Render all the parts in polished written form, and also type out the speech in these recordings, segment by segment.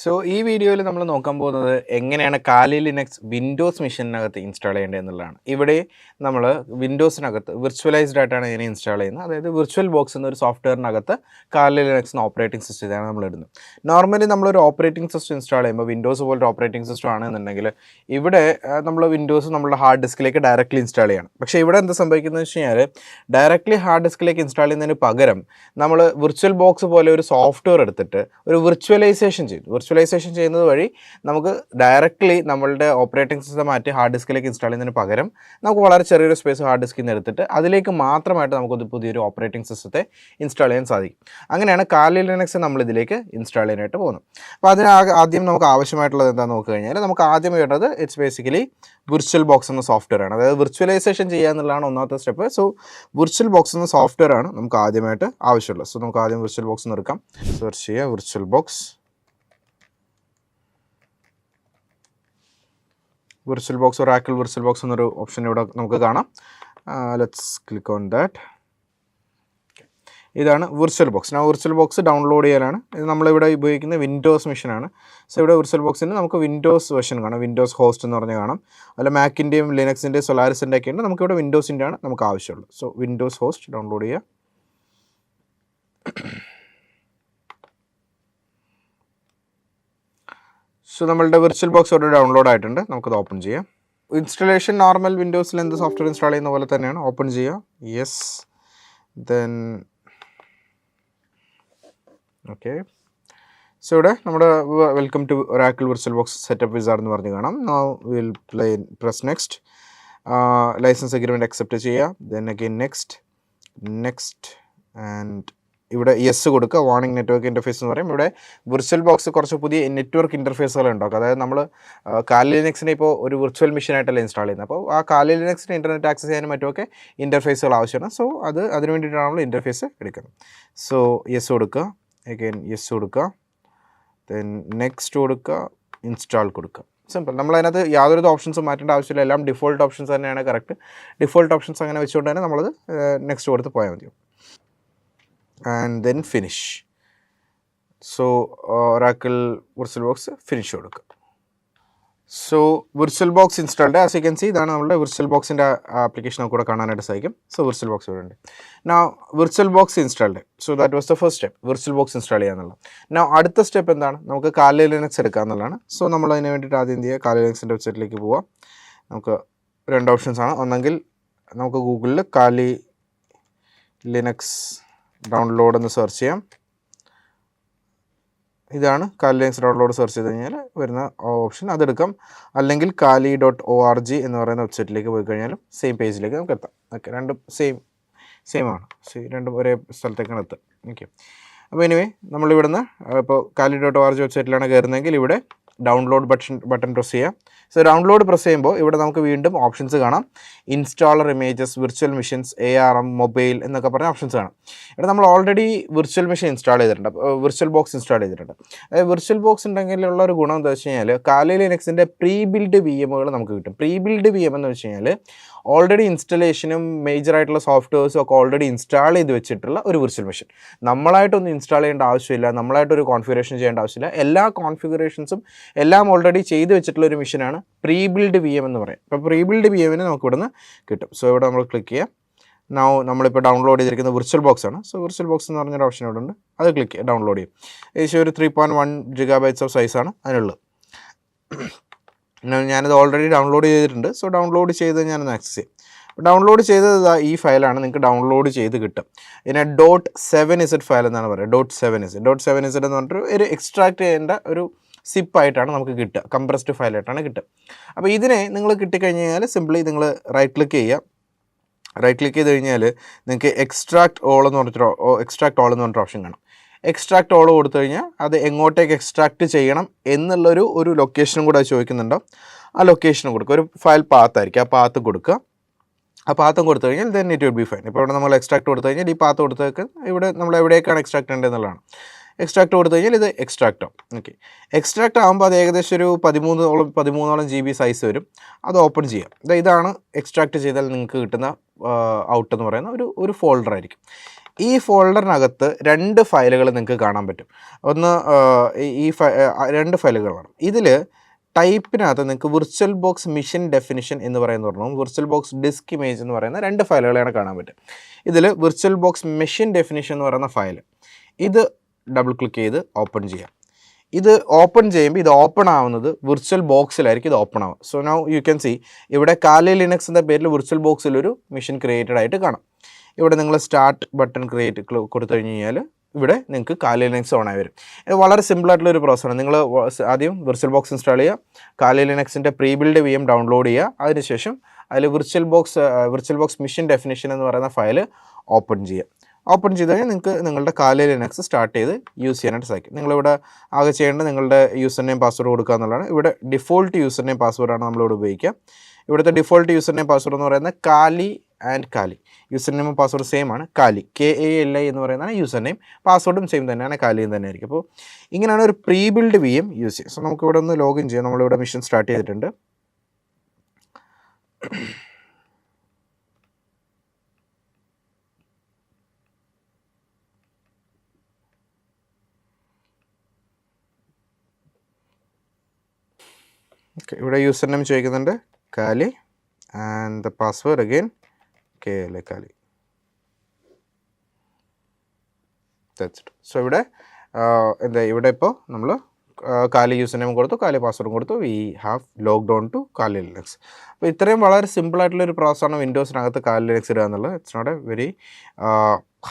So ഈ വീഡിയോയിൽ നമ്മൾ നോക്കാൻ പോകുന്നത് എങ്ങനെയാണ് കാലി ലിനക്സ് വിൻഡോസ് മെഷീനകത്ത് ഇൻസ്റ്റാൾ ചെയ്യേണ്ടത് എന്നുള്ളതാണ്. ഇവിടെ നമ്മൾ വിൻഡോസിനകത്ത് വിർച്വലൈസ്ഡ് ആയിട്ടാണ് ഇതിനെ ഇൻസ്റ്റാൾ ചെയ്യുന്നത്. അതായത് വിർച്വൽ ബോക്സ് എന്നൊരു സോഫ്റ്റ്വെയറിനകത്ത് കാലി ലിനക്സ് ഓപ്പറേറ്റിംഗ് സിസ്റ്റമാണ് നമ്മൾ ഇടുന്നത്. നോർമലി നമ്മളൊരു ഓപ്പറേറ്റിംഗ് സിസ്റ്റം ഇൻസ്റ്റാൾ ചെയ്യുമ്പോൾ വിൻഡോസ് പോലൊരു ഓപ്പറേറ്റിംഗ് സിസ്റ്റം ആണെന്നുണ്ടെങ്കിൽ ഇവിടെ നമ്മൾ വിൻഡോസ് നമ്മുടെ ഹാർഡ് ഡിസ്കിലേക്ക് ഡയറക്റ്റ്ലി ഇൻസ്റ്റാൾ ചെയ്യണം. പക്ഷേ ഇവിടെ എന്താ സംഭവിക്കുന്നത് വെച്ച് കഴിഞ്ഞാൽ ഡയറക്റ്റ്ലി ഹാർഡ് ഡിസ്കിലേക്ക് ഇൻസ്റ്റാൾ ചെയ്യുന്നതിന് പകരം നമ്മൾ വിർച്വൽ ബോക്സ് പോലെ ഒരു സോഫ്റ്റ്വെയർ എടുത്തിട്ട് ഒരു വിർച്വലൈസേഷൻ ചെയ്തു. വിർച്വലൈസേഷൻ ചെയ്യുന്നത് വഴി നമുക്ക് ഡയറക്റ്റ്ലി നമ്മളുടെ ഓപ്പറേറ്റിംഗ് സിസ്റ്റം മാറ്റി ഹാർഡ് ഡിസ്കിലേക്ക് ഇൻസ്റ്റാൾ ചെയ്യുന്നതിന് പകരം നമുക്ക് വളരെ ചെറിയൊരു സ്പേസ് ഹാർഡ് ഡിസ്കിൽ നിന്ന് എടുത്തിട്ട് അതിലേക്ക് മാത്രമായിട്ട് നമുക്ക് പുതിയൊരു ഓപ്പറേറ്റിംഗ് സിസ്റ്റത്തെ ഇൻസ്റ്റാൾ ചെയ്യാൻ സാധിക്കും. അങ്ങനെയാണ് കാലി ലിനക്സ് നമ്മൾ ഇതിലേക്ക് ഇൻസ്റ്റാൾ ചെയ്യാനായിട്ട് പോകുന്നത്. അപ്പോൾ അതിന് ആദ്യം നമുക്ക് ആവശ്യമായിട്ടുള്ളത് എന്താണെന്ന് നോക്കി കഴിഞ്ഞാൽ നമുക്ക് ആദ്യം വേണ്ടത് ഇറ്റ്സ് ബേസിക്കലി വിർച്വൽ ബോക്സ് എന്ന സോഫ്റ്റ്വെയർ ആണ്. അതായത് വിർച്വലൈസേഷൻ ചെയ്യുക എന്നുള്ളതാണ് ഒന്നാമത്തെ സ്റ്റെപ്പ്. സോ വിർച്വൽ ബോക്സ് എന്ന സോഫ്റ്റ്വെയർ ആണ് നമുക്ക് ആദ്യമായിട്ട് ആവശ്യമുള്ളത്. സോ നമുക്ക് ആദ്യം വിർച്വൽ ബോക്സ് എടുക്കാം. സെർച്ച് ചെയ്യുക virtual box. Virtual box Oracle virtual box എന്നൊരു ഓപ്ഷൻ ഇവിടെ നമുക്ക് കാണാം. Let's click on that. ഇതാണ് വിർച്വൽ ബോക്സ്. ഞാൻ വിർച്വൽ ബോക്സ് ഡൗൺലോഡ് ചെയ്യാനാണ്. ഇത് നമ്മളിവിടെ ഉപയോഗിക്കുന്ന വിൻഡോസ് മെഷീനാണ്. സോ ഇവിടെ വിർച്വൽ ബോക്സിന് നമുക്ക് വിൻഡോസ് വെർഷൻ കാണാം. വിൻഡോസ് ഹോസ്റ്റ് എന്ന് പറഞ്ഞ് കാണാം. അല്ല മാക്കിൻ്റെയും ലിനക്സിൻ്റെയും സൊലാരിസിൻ്റെ ഒക്കെ ഉണ്ട്. നമുക്കിവിടെ വിൻഡോസിൻ്റെ ആണ് നമുക്ക് ആവശ്യമുള്ളത്. സോ വിൻഡോസ് ഹോസ്റ്റ് ഡൗൺലോഡ് ചെയ്യുക. സോ നമ്മളുടെ വിർച്വൽ ബോക്സ് ഇവിടെ ഡൗൺലോഡ് ആയിട്ടുണ്ട്. നമുക്കത് ഓപ്പൺ ചെയ്യാം. ഇൻസ്റ്റലേഷൻ നോർമൽ വിൻഡോസിൽ എന്ത് സോഫ്റ്റ്വെയർ ഇൻസ്റ്റാൾ ചെയ്യുന്ന പോലെ തന്നെയാണ്. ഓപ്പൺ ചെയ്യുക. യെസ്. Then okay. സോ ഇവിടെ നമ്മുടെ welcome to Oracle virtual box setup wizard എന്ന് പറഞ്ഞ് കാണാം. Now will press next. Licence agreement accept ചെയ്യുക. ദെൻ അഗെയിൻ നെക്സ്റ്റ് ആൻഡ് ഇവിടെ യെസ് കൊടുക്കുക. വാർണിംഗ് നെറ്റ്വർക്ക് ഇൻ്റർഫേസ് എന്ന് പറയും. ഇവിടെ വിർച്വൽ ബോക്സ് കുറച്ച് പുതിയ നെറ്റ്വർക്ക് ഇൻ്റർഫേസുകൾ ഉണ്ടാക്കും. അതായത് നമ്മൾ കാലി ലിനക്സിനെ ഇപ്പോൾ ഒരു വിർച്വൽ മെഷീനായിട്ടല്ല ഇൻസ്റ്റാൾ ചെയ്യുന്നത്. അപ്പോൾ ആ കാലി ലിനക്സിന് ഇൻ്റർനെറ്റ് ആക്സസ് ചെയ്യാനും മറ്റുമൊക്കെ ഇൻ്റർഫേസുകൾ ആവശ്യമാണ്. സോ അതിന് വേണ്ടിയിട്ടാണ് നമ്മൾ ഇൻ്റർഫേസ് എടുക്കുന്നത്. സോ യെസ് കൊടുക്കുക. അഗൈൻ യെസ് കൊടുക്കുക. ദെൻ നെക്സ്റ്റ് കൊടുക്കുക. ഇൻസ്റ്റാൾ കൊടുക്കുക. സിമ്പിൾ. നമ്മളതിനകത്ത് യാതൊരു ഓപ്ഷൻസും മാറ്റേണ്ട ആവശ്യമില്ല. എല്ലാം ഡിഫോൾട്ട് ഓപ്ഷൻസ് തന്നെയാണ് കറക്റ്റ്. ഡിഫോൾട്ട് ഓപ്ഷൻസ് അങ്ങനെ വെച്ചുകൊണ്ട് തന്നെ നമ്മളത് നെക്സ്റ്റ് കൊടുത്ത് പോയാൽ മതി. And then finish. So Oracle virtual box finish കൊടുക്കുക. So virtual box installed. As you can see ഇതാണ് നമ്മുടെ വിർച്വൽ ബോക്സിൻ്റെ ആപ്ലിക്കേഷൻ നമുക്ക് കൂടെ കാണാനായിട്ട് സാധിക്കും. സോ വിർച്വൽ ബോക്സ് ഇവിടെ ഉണ്ട്. Now virtual box installed. So that was the first step, virtual box install ചെയ്യുക എന്നുള്ളത്. നൗ അടുത്ത സ്റ്റെപ്പ് എന്താണ്? നമുക്ക് കാലി ലിനക്സ് എടുക്കുക എന്നുള്ളതാണ്. സോ നമ്മൾ അതിന് വേണ്ടിയിട്ട് ആദ്യം എന്ത് ചെയ്യുക? കാലി ലിനക്സിൻ്റെ വെബ്സൈറ്റിലേക്ക് പോവാം. നമുക്ക് രണ്ട് ഓപ്ഷൻസ് ആണ്. ഒന്നെങ്കിൽ നമുക്ക് ഗൂഗിളിൽ കാലി ലിനക്സ് ഡൗൺലോഡ് എന്ന് സെർച്ച് ചെയ്യാം. ഇതാണ് കാലി ലിനക്സ് ഡൗൺലോഡ് സെർച്ച് ചെയ്ത് കഴിഞ്ഞാൽ വരുന്ന ഓപ്ഷൻ, അതെടുക്കാം. അല്ലെങ്കിൽ kali.org എന്ന് പറയുന്ന വെബ്സൈറ്റിലേക്ക് പോയി കഴിഞ്ഞാലും സെയിം പേജിലേക്ക് നമുക്ക് എത്താം. ഓക്കെ, രണ്ടും സെയിം ആണ്. രണ്ടും ഒരേ സ്ഥലത്തേക്കാണ് എത്തുക. ഓക്കെ, അപ്പോൾ എനിവേ നമ്മളിവിടുന്ന് ഇപ്പോൾ kali.org വെബ്സൈറ്റിലാണ് കയറുന്നതെങ്കിൽ ഇവിടെ ഡൗൺലോഡ് ബട്ടൺ പ്രസ് ചെയ്യാം. സോ ഡൗൺലോഡ് പ്രസ് ചെയ്യുമ്പോൾ ഇവിടെ നമുക്ക് വീണ്ടും ഓപ്ഷൻസ് കാണാം. Installer images, virtual machines, ARM, mobile എന്നൊക്കെ പറഞ്ഞ ഓപ്ഷൻസ് കാണാം. ഇവിടെ നമ്മൾ ഓൾറെഡി വിർച്വൽ മെഷീൻ ഇൻസ്റ്റാൾ ചെയ്തിട്ടുണ്ട്, വിർച്വൽ ബോക്സ് ഇൻസ്റ്റാൾ ചെയ്തിട്ടുണ്ട്. അതായത് വിർച്വൽ ബോക്സ് ഉണ്ടെങ്കിലുള്ള ഒരു ഗുണം എന്താ വെച്ച് കഴിഞ്ഞാൽ കാലി ലിനക്സിൻ്റെ പ്രീ ബിൽഡ് VMകൾ നമുക്ക് കിട്ടും. പ്രീ ബിൽഡ് VM എന്ന് വെച്ച് കഴിഞ്ഞാൽ ഓൾറെഡി ഇൻസ്റ്റലേഷനും മേജറായിട്ടുള്ള സോഫ്റ്റ്വെയർസും ഒക്കെ ഓൾറെഡി ഇൻസ്റ്റാൾ ചെയ്ത് വെച്ചിട്ടുള്ള ഒരു വിർച്വൽ മെഷീൻ. നമ്മളായിട്ടൊന്നും ഇൻസ്റ്റാൾ ചെയ്യേണ്ട ആവശ്യമില്ല, നമ്മളായിട്ടൊരു കോൺഫിഗറേഷൻ ചെയ്യേണ്ട ആവശ്യമില്ല. എല്ലാ കോൺഫിഗറേഷൻസും എല്ലാം ഓൾറെഡി ചെയ്ത് വെച്ചിട്ടുള്ള ഒരു മെഷീനാണ് പ്രീ ബിൽഡ് VM എന്ന് പറയും. അപ്പോൾ പ്രീ ബിൽഡ് VMന് നമുക്ക് ഇവിടുന്ന് കിട്ടും. സോ ഇവിടെ നമ്മൾ ക്ലിക്ക് ചെയ്യാം. നൗ നമ്മളിപ്പോൾ ഡൗൺലോഡ് ചെയ്തിരിക്കുന്ന വിർച്വൽ ബോക്സ് ആണ്. സോ വിർച്വൽ ബോക്സ് എന്ന് പറഞ്ഞൊരു ഓപ്ഷൻ ഇവിടെ ഉണ്ട്. അത് ക്ലിക്ക് ചെയ്യുക, ഡൗൺലോഡ് ചെയ്യും. ഏകദേശം ഒരു 3.1 GB ഓഫ് സൈസാണ് അതിനുള്ളത്. ഞാനത് ഓൾറെഡി ഡൗൺലോഡ് ചെയ്തിട്ടുണ്ട്. സോ ഡൗൺലോഡ് ചെയ്ത് ഞാനൊന്ന് ആക്സസ് ചെയ്യും. ഡൗൺലോഡ് ചെയ്തത് ഈ ഫയലാണ് നിങ്ങൾക്ക് ഡൗൺലോഡ് ചെയ്ത് കിട്ടും. ഇതിനെ .7z ഫയൽ എന്നാണ് പറയുക. .7z എന്ന് പറഞ്ഞിട്ട് ഒരു എക്സ്ട്രാക്ട് ചെയ്യേണ്ട ഒരു സിപ്പായിട്ടാണ് നമുക്ക് കിട്ടുക, കംപ്രസ്ഡ് ഫയലായിട്ടാണ് കിട്ടുക. അപ്പോൾ ഇതിനെ നിങ്ങൾ കിട്ടിക്കഴിഞ്ഞ് കഴിഞ്ഞാൽ സിംപ്ലി നിങ്ങൾ റൈറ്റ് ക്ലിക്ക് ചെയ്യുക. റൈറ്റ് ക്ലിക്ക് ചെയ്ത് കഴിഞ്ഞാൽ നിങ്ങൾക്ക് എക്സ്ട്രാക്ട് ഓൾ എന്ന് പറഞ്ഞിട്ട് ഓപ്ഷൻ കാണാം. എക്സ്ട്രാക്ട് ഓൾ കൊടുത്തു കഴിഞ്ഞാൽ അത് എങ്ങോട്ടേക്ക് എക്സ്ട്രാക്ട് ചെയ്യണം എന്നുള്ളൊരു ലൊക്കേഷനും കൂടെ ചോദിക്കുന്നുണ്ടോ. ആ ലൊക്കേഷനും കൊടുക്കുക. ഒരു ഫയൽ പാത്തായിരിക്കും, ആ പാത്ത് കൊടുക്കുക. ആ പാത്തും കൊടുത്തു കഴിഞ്ഞാൽ then it will be fine. ഇപ്പോൾ ഇവിടെ നമ്മൾ എക്സ്ട്രാക്ട് കൊടുത്തു കഴിഞ്ഞാൽ ഈ പാത്ത് കൊടുത്തേക്ക് ഇവിടെ നമ്മൾ എവിടേക്കാണ് എക്സ്ട്രാക്ട് ചെയ്യേണ്ടത് എന്നുള്ളതാണ്. എക്സ്ട്രാക്ട് കൊടുത്തു കഴിഞ്ഞാൽ ഇത് എക്സ്ട്രാക്ട് ആവും. ഓക്കെ, എക്സ്ട്രാക്ട് ആകുമ്പോൾ അത് ഏകദേശം ഒരു 13 GB സൈസ് വരും. അത് ഓപ്പൺ ചെയ്യാം. ഇതാണ് എക്സ്ട്രാക്ട് ചെയ്താൽ നിങ്ങൾക്ക് കിട്ടുന്ന ഔട്ട് എന്ന് പറയുന്ന ഒരു ഫോൾഡർ ആയിരിക്കും. ഈ ഫോൾഡറിനകത്ത് 2 ഫയലുകൾ നിങ്ങൾക്ക് കാണാൻ പറ്റും. ഒന്ന് ഈ 2 ഫയലുകളാണ്. ഇതിൽ ടൈപ്പിനകത്ത് നിങ്ങൾക്ക് വിർച്വൽ ബോക്സ് മിഷൻ ഡെഫിനിഷൻ എന്ന് പറയുന്ന ഒരെണ്ണവും വിർച്വൽ ബോക്സ് ഡിസ്ക് ഇമേജ് എന്ന് പറയുന്ന 2 ഫയലുകളെയാണ് കാണാൻ പറ്റും. ഇതിൽ വിർച്വൽ ബോക്സ് മെഷീൻ ഡെഫിനിഷൻ എന്ന് പറയുന്ന ഫയൽ ഇത് ഡബിൾ ക്ലിക്ക് ചെയ്ത് ഓപ്പൺ ചെയ്യാം. ഇത് ഓപ്പൺ ചെയ്യുമ്പോൾ ഇത് ഓപ്പൺ ആവുന്നത് വിർച്വൽ ബോക്സിലായിരിക്കും ഇത് ഓപ്പൺ ആവുക. So now you can C ഇവിടെ കാലി ലിനക്സ് എന്ന പേരിൽ വിർച്വൽ ബോക്സിലൊരു മെഷീൻ ക്രിയേറ്റഡ് ആയിട്ട് കാണാം. ഇവിടെ നിങ്ങൾ സ്റ്റാർട്ട് ബട്ടൺ കൊടുത്തു കഴിഞ്ഞ് കഴിഞ്ഞാൽ ഇവിടെ നിങ്ങൾക്ക് കാലി ലിനക്സ് ഓൺ ആയി വരും. ഇത് വളരെ സിമ്പിളായിട്ടുള്ളൊരു പ്രോസസ്സാണ്. നിങ്ങൾ ആദ്യം വിർച്വൽ ബോക്സ് ഇൻസ്റ്റാൾ ചെയ്യുക, കാലി ലിനക്സിൻ്റെ പ്രീ ബിൽഡ് VM ഡൗൺലോഡ് ചെയ്യുക. അതിനുശേഷം അതിൽ വിർച്വൽ ബോക്സ് മിഷൻ ഡെഫിനിഷൻ എന്ന് പറയുന്ന ഫയൽ ഓപ്പൺ ചെയ്യുക. ഓപ്പൺ ചെയ്ത് കഴിഞ്ഞാൽ നിങ്ങൾക്ക് നിങ്ങളുടെ കാലി ലിനക്സ് സ്റ്റാർട്ട് ചെയ്ത് യൂസ് ചെയ്യാനായിട്ട് സാധിക്കും. നിങ്ങളിവിടെ ആകെ ചെയ്യേണ്ടത് നിങ്ങളുടെ യൂസർ നെയിം പാസ്വേഡ് കൊടുക്കുക എന്നുള്ളതാണ്. ഇവിടെ ഡിഫോൾട്ട് യൂസർ നെയിം പാസ്വേഡാണ് നമ്മളിവിടെ ഉപയോഗിക്കുക. ഇവിടുത്തെ ഡിഫോൾട്ട് യൂസർ നെയിം പാസ്വേഡ് എന്ന് പറയുന്നത് കാലി ആൻഡ് കാലി. യൂസർ നെയിം പാസ്വേഡ് സെയിം ആണ്, കാലി KALI എന്ന് പറയുന്നതാണ് യൂസർ നെയിം. പാസ്വേഡും സെയിം തന്നെയാണ്, കാലിയും തന്നെ ആയിരിക്കും. അപ്പോൾ ഇങ്ങനെയാണ് ഒരു പ്രീ ബിൽഡ് VM യൂസ് ചെയ്യുക. സോ നമുക്കിവിടെ ഒന്ന് ലോഗിൻ ചെയ്യാം. നമ്മളിവിടെ മിഷൻ സ്റ്റാർട്ട് ചെയ്തിട്ടുണ്ട്. ഓക്കെ, ഇവിടെ യൂസർ നെയിം ചോദിക്കുന്നുണ്ട് കാലി and the password again KALI കാലി. That's it. സോ ഇവിടെ ഇവിടെ ഇപ്പോൾ നമ്മൾ കാലി യൂസർ നെയിം കൊടുത്തു, കാലി പാസ്വേഡും കൊടുത്തു. We have logged on to Kali Linux. അപ്പോൾ ഇത്രയും വളരെ സിമ്പിളായിട്ടുള്ളൊരു പ്രോസസ്സാണ് വിൻഡോസിനകത്ത് കാലി ലിനക്സ് ഇടുക എന്നുള്ളത്. It's not a very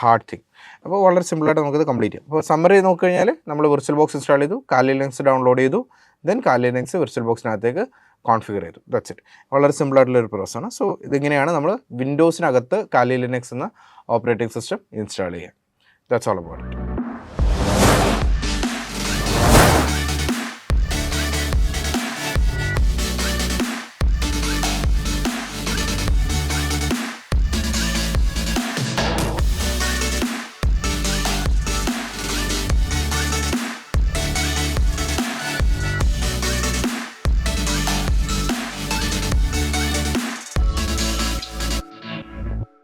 hard thing. അപ്പോൾ വളരെ സിമ്പിളായിട്ട് നമുക്കിത് കംപ്ലീറ്റ് ചെയ്യാം. അപ്പോൾ സമ്മറി നോക്കിക്കഴിഞ്ഞാൽ നമ്മൾ വിർച്വൽ ബോക്സ് ഇൻസ്റ്റാൾ ചെയ്തു, കാലി ലിനക്സ് ഡൗൺലോഡ് ചെയ്തു, ദെൻ കാലി ലിനക്സ് വിർച്വൽ ബോക്സിനകത്തേക്ക് കോൺഫിഗർ ചെയ്തു. That's it. വളരെ സിമ്പിളായിട്ടുള്ളൊരു പ്രോസസ്സാണ്. സോ ഇതിങ്ങനെയാണ് നമ്മൾ വിൻഡോസിനകത്ത് കാലി ലിനക്സ് എന്ന ഓപ്പറേറ്റിംഗ് സിസ്റ്റം ഇൻസ്റ്റാൾ ചെയ്യുക. That's all about it.